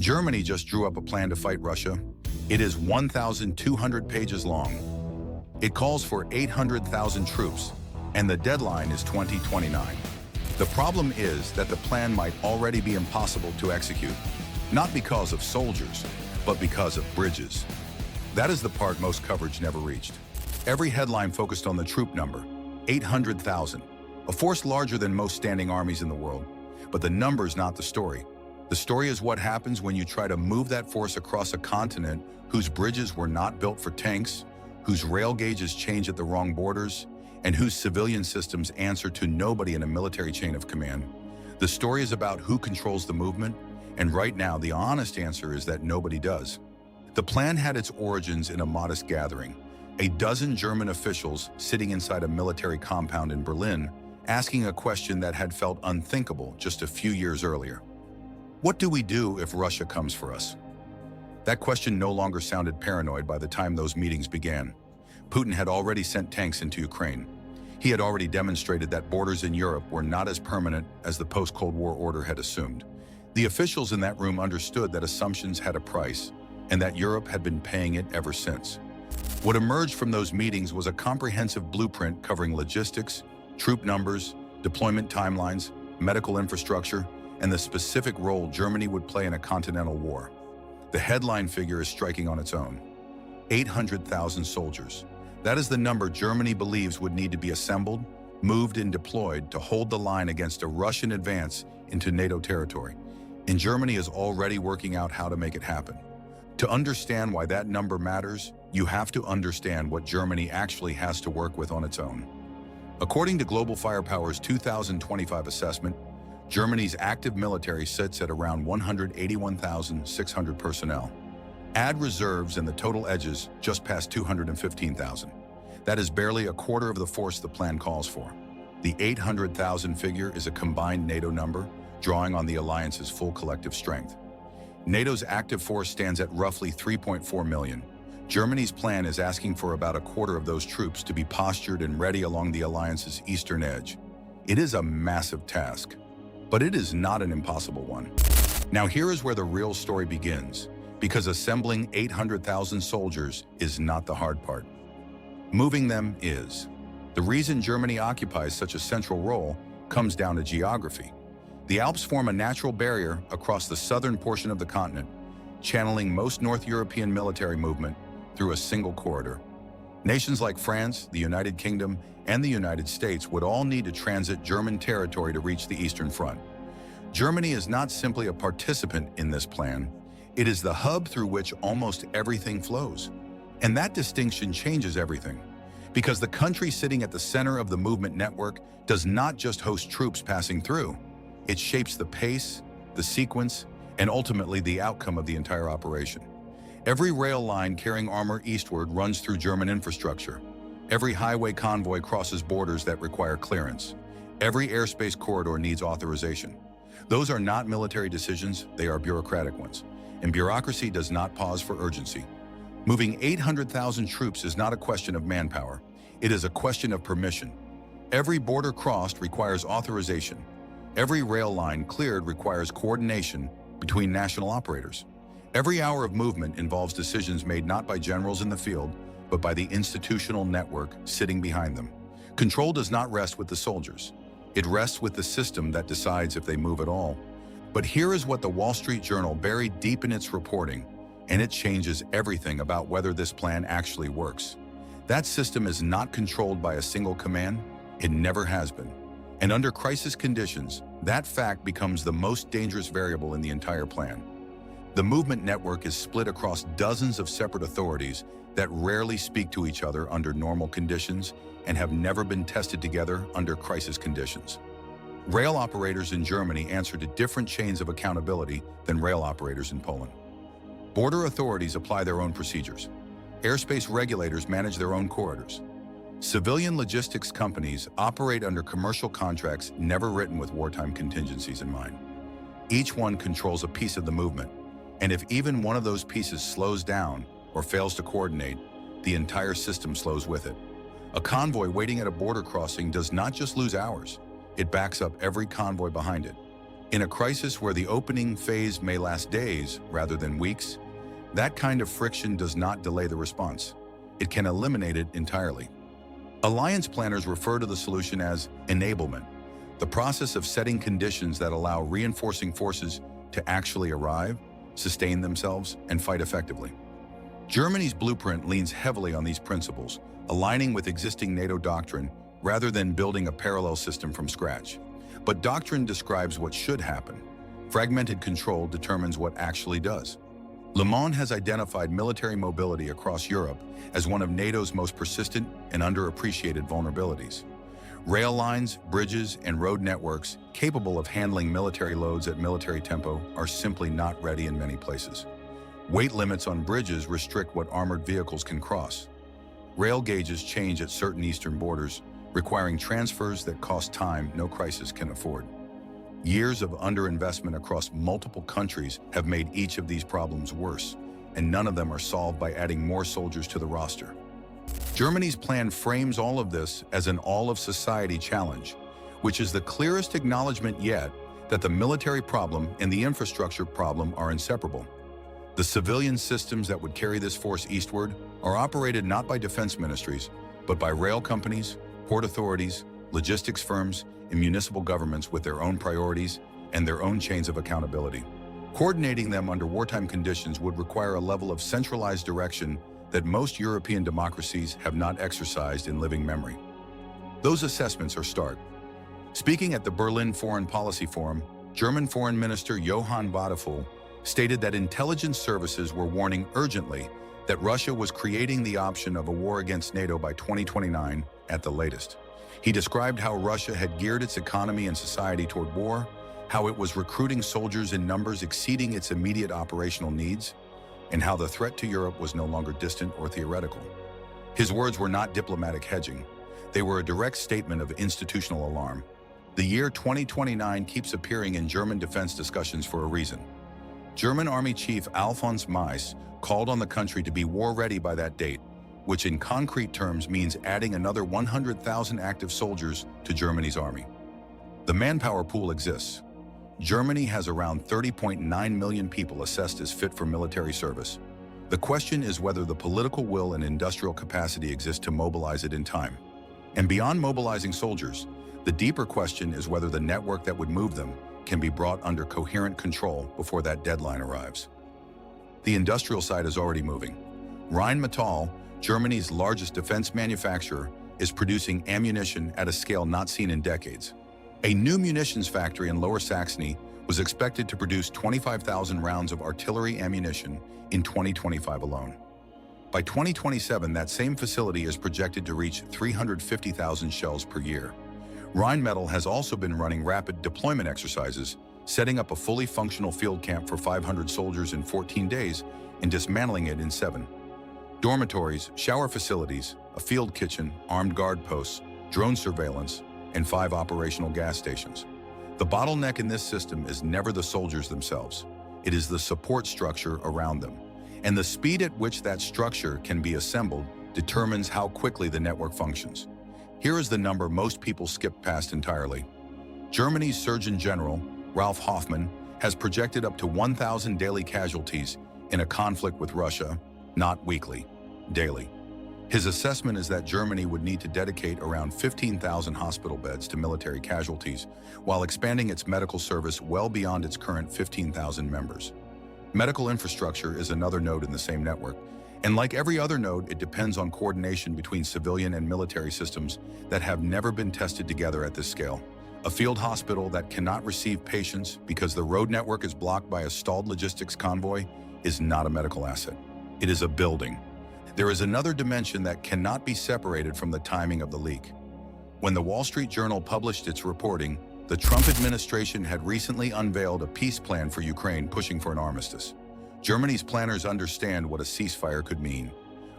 Germany just drew up a plan to fight Russia. It is 1,200 pages long. It calls for 800,000 troops, and the deadline is 2029. The problem is that the plan might already be impossible to execute, not because of soldiers, but because of bridges. That is the part most coverage never reached. Every headline focused on the troop number, 800,000, a force larger than most standing armies in the world. But the number's not the story. The story is what happens when you try to move that force across a continent whose bridges were not built for tanks, whose rail gauges change at the wrong borders, and whose civilian systems answer to nobody in a military chain of command. The story is about who controls the movement, and right now the honest answer is that nobody does. The plan had its origins in a modest gathering, a dozen German officials sitting inside a military compound in Berlin, asking a question that had felt unthinkable just a few years earlier. What do we do if Russia comes for us? That question no longer sounded paranoid by the time those meetings began. Putin had already sent tanks into Ukraine. He had already demonstrated that borders in Europe were not as permanent as the post-Cold War order had assumed. The officials in that room understood that assumptions had a price, and that Europe had been paying it ever since. What emerged from those meetings was a comprehensive blueprint covering logistics, troop numbers, deployment timelines, medical infrastructure, and the specific role Germany would play in a continental war. The headline figure is striking on its own. 800,000 soldiers. That is the number Germany believes would need to be assembled, moved, and deployed to hold the line against a Russian advance into NATO territory. And Germany is already working out how to make it happen. To understand why that number matters, you have to understand what Germany actually has to work with on its own. According to Global Firepower's 2025 assessment, Germany's active military sits at around 181,600 personnel. Add reserves and the total edges just past 215,000. That is barely a quarter of the force the plan calls for. The 800,000 figure is a combined NATO number, drawing on the alliance's full collective strength. NATO's active force stands at roughly 3.4 million. Germany's plan is asking for about a quarter of those troops to be postured and ready along the alliance's eastern edge. It is a massive task, but it is not an impossible one. Now here is where the real story begins, because assembling 800,000 soldiers is not the hard part. Moving them is. The reason Germany occupies such a central role comes down to geography. The Alps form a natural barrier across the southern portion of the continent, channeling most North European military movement through a single corridor. Nations like France, the United Kingdom, and the United States would all need to transit German territory to reach the Eastern Front. Germany is not simply a participant in this plan, it is the hub through which almost everything flows. And that distinction changes everything, because the country sitting at the center of the movement network does not just host troops passing through. It shapes the pace, the sequence, and ultimately the outcome of the entire operation. Every rail line carrying armor eastward runs through German infrastructure. Every highway convoy crosses borders that require clearance. Every airspace corridor needs authorization. Those are not military decisions, they are bureaucratic ones. And bureaucracy does not pause for urgency. Moving 800,000 troops is not a question of manpower. It is a question of permission. Every border crossed requires authorization. Every rail line cleared requires coordination between national operators. Every hour of movement involves decisions made not by generals in the field, but by the institutional network sitting behind them. Control does not rest with the soldiers. It rests with the system that decides if they move at all. But here is what the Wall Street Journal buried deep in its reporting, and it changes everything about whether this plan actually works. That system is not controlled by a single command. It never has been. And under crisis conditions, that fact becomes the most dangerous variable in the entire plan. The movement network is split across dozens of separate authorities that rarely speak to each other under normal conditions and have never been tested together under crisis conditions. Rail operators in Germany answer to different chains of accountability than rail operators in Poland. Border authorities apply their own procedures. Airspace regulators manage their own corridors. Civilian logistics companies operate under commercial contracts never written with wartime contingencies in mind. Each one controls a piece of the movement, and if even one of those pieces slows down or fails to coordinate, the entire system slows with it. A convoy waiting at a border crossing does not just lose hours, it backs up every convoy behind it. In a crisis where the opening phase may last days rather than weeks, that kind of friction does not delay the response. It can eliminate it entirely. Alliance planners refer to the solution as enablement, the process of setting conditions that allow reinforcing forces to actually arrive, sustain themselves, and fight effectively. Germany's blueprint leans heavily on these principles, aligning with existing NATO doctrine rather than building a parallel system from scratch. But doctrine describes what should happen. Fragmented control determines what actually does. Le Monde has identified military mobility across Europe as one of NATO's most persistent and underappreciated vulnerabilities. Rail lines, bridges, and road networks capable of handling military loads at military tempo are simply not ready in many places. Weight limits on bridges restrict what armored vehicles can cross. Rail gauges change at certain eastern borders, requiring transfers that cost time no crisis can afford. Years of underinvestment across multiple countries have made each of these problems worse, and none of them are solved by adding more soldiers to the roster. Germany's plan frames all of this as an all-of-society challenge, which is the clearest acknowledgement yet that the military problem and the infrastructure problem are inseparable. The civilian systems that would carry this force eastward are operated not by defense ministries, but by rail companies, port authorities, logistics firms, and municipal governments with their own priorities and their own chains of accountability. Coordinating them under wartime conditions would require a level of centralized direction that most European democracies have not exercised in living memory. Those assessments are stark. Speaking at the Berlin Foreign Policy Forum, German Foreign Minister Johann Vadeful stated that intelligence services were warning urgently that Russia was creating the option of a war against NATO by 2029 at the latest. He described how Russia had geared its economy and society toward war, how it was recruiting soldiers in numbers exceeding its immediate operational needs, and how the threat to Europe was no longer distant or theoretical. His words were not diplomatic hedging. They were a direct statement of institutional alarm. The year 2029 keeps appearing in German defense discussions for a reason. German Army Chief Alfons Meis called on the country to be war-ready by that date, which in concrete terms means adding another 100,000 active soldiers to Germany's army. The manpower pool exists. Germany has around 30.9 million people assessed as fit for military service. The question is whether the political will and industrial capacity exist to mobilize it in time. And beyond mobilizing soldiers, the deeper question is whether the network that would move them can be brought under coherent control before that deadline arrives. The industrial side is already moving. Rheinmetall, Germany's largest defense manufacturer, is producing ammunition at a scale not seen in decades. A new munitions factory in Lower Saxony was expected to produce 25,000 rounds of artillery ammunition in 2025 alone. By 2027, that same facility is projected to reach 350,000 shells per year. Rheinmetall has also been running rapid deployment exercises, setting up a fully functional field camp for 500 soldiers in 14 days and dismantling it in 7. Dormitories, shower facilities, a field kitchen, armed guard posts, drone surveillance, and 5 operational gas stations. The bottleneck in this system is never the soldiers themselves. It is the support structure around them. And the speed at which that structure can be assembled determines how quickly the network functions. Here is the number most people skip past entirely. Germany's Surgeon General, Ralph Hoffmann, has projected up to 1,000 daily casualties in a conflict with Russia, not weekly, daily. His assessment is that Germany would need to dedicate around 15,000 hospital beds to military casualties while expanding its medical service well beyond its current 15,000 members. Medical infrastructure is another node in the same network, and like every other node, it depends on coordination between civilian and military systems that have never been tested together at this scale. A field hospital that cannot receive patients because the road network is blocked by a stalled logistics convoy is not a medical asset. It is a building. There is another dimension that cannot be separated from the timing of the leak. When the Wall Street Journal published its reporting, the Trump administration had recently unveiled a peace plan for Ukraine pushing for an armistice. Germany's planners understand what a ceasefire could mean.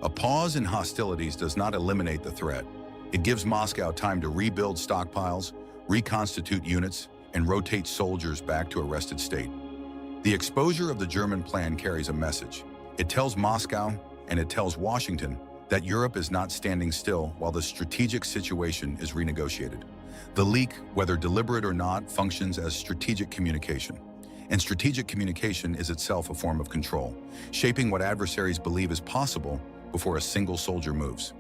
A pause in hostilities does not eliminate the threat. It gives Moscow time to rebuild stockpiles, reconstitute units, and rotate soldiers back to a rested state. The exposure of the German plan carries a message. It tells Moscow, and it tells Washington, that Europe is not standing still while the strategic situation is renegotiated. The leak, whether deliberate or not, functions as strategic communication. And strategic communication is itself a form of control, shaping what adversaries believe is possible before a single soldier moves.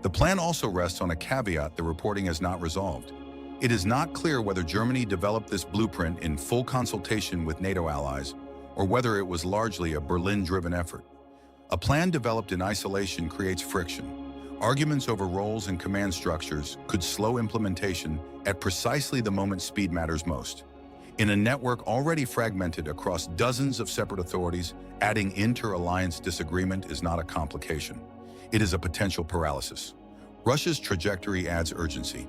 The plan also rests on a caveat the reporting is not resolved. It is not clear whether Germany developed this blueprint in full consultation with NATO allies or whether it was largely a Berlin-driven effort. A plan developed in isolation creates friction. Arguments over roles and command structures could slow implementation at precisely the moment speed matters most. In a network already fragmented across dozens of separate authorities, adding inter-alliance disagreement is not a complication. It is a potential paralysis. Russia's trajectory adds urgency.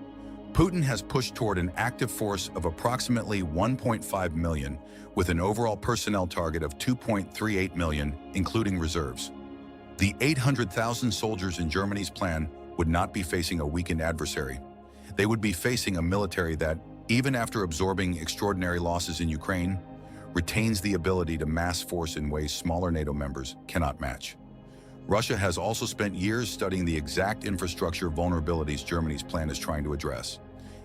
Putin has pushed toward an active force of approximately 1.5 million, with an overall personnel target of 2.38 million, including reserves. The 800,000 soldiers in Germany's plan would not be facing a weakened adversary. They would be facing a military that, even after absorbing extraordinary losses in Ukraine, retains the ability to mass force in ways smaller NATO members cannot match. Russia has also spent years studying the exact infrastructure vulnerabilities Germany's plan is trying to address.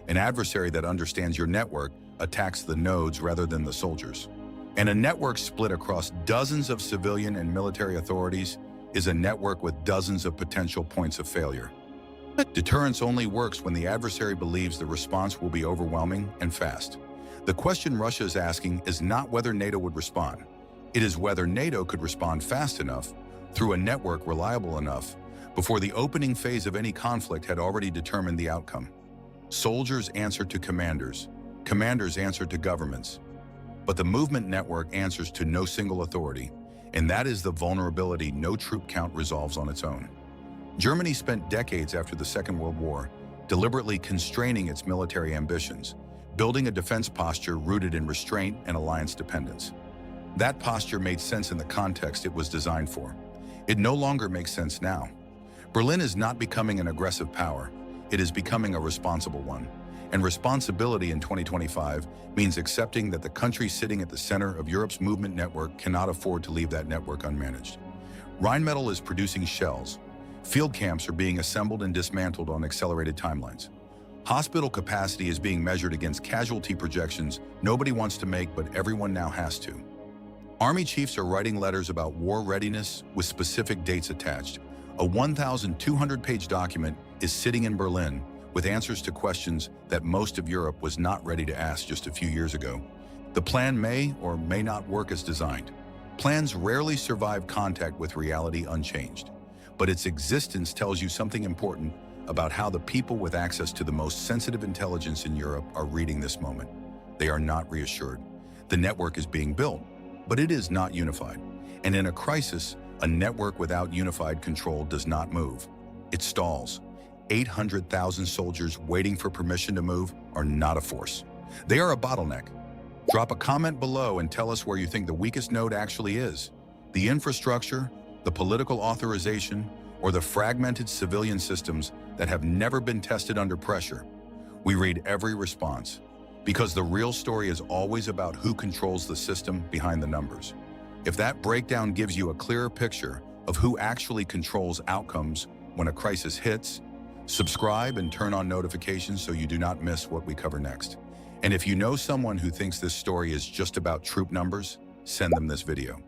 An adversary that understands your network attacks the nodes rather than the soldiers. And a network split across dozens of civilian and military authorities is a network with dozens of potential points of failure. Deterrence only works when the adversary believes the response will be overwhelming and fast. The question Russia is asking is not whether NATO would respond. It is whether NATO could respond fast enough, through a network reliable enough, before the opening phase of any conflict had already determined the outcome. Soldiers answer to commanders. Commanders answer to governments. But the movement network answers to no single authority, and that is the vulnerability no troop count resolves on its own. Germany spent decades after the Second World War deliberately constraining its military ambitions, building a defense posture rooted in restraint and alliance dependence. That posture made sense in the context it was designed for. It no longer makes sense now. Berlin is not becoming an aggressive power, it is becoming a responsible one. And responsibility in 2025 means accepting that the country sitting at the center of Europe's movement network cannot afford to leave that network unmanaged. Rheinmetall is producing shells. Field camps are being assembled and dismantled on accelerated timelines. Hospital capacity is being measured against casualty projections nobody wants to make, but everyone now has to. Army chiefs are writing letters about war readiness with specific dates attached. A 1,200-page document is sitting in Berlin with answers to questions that most of Europe was not ready to ask just a few years ago. The plan may or may not work as designed. Plans rarely survive contact with reality unchanged, but its existence tells you something important about how the people with access to the most sensitive intelligence in Europe are reading this moment. They are not reassured. The network is being built, but it is not unified. And in a crisis, a network without unified control does not move. It stalls. 800,000 soldiers waiting for permission to move are not a force. They are a bottleneck. Drop a comment below and tell us where you think the weakest node actually is. The infrastructure, the political authorization, or the fragmented civilian systems that have never been tested under pressure. We read every response, because the real story is always about who controls the system behind the numbers. If that breakdown gives you a clearer picture of who actually controls outcomes when a crisis hits, subscribe and turn on notifications so you do not miss what we cover next. And if you know someone who thinks this story is just about troop numbers, send them this video.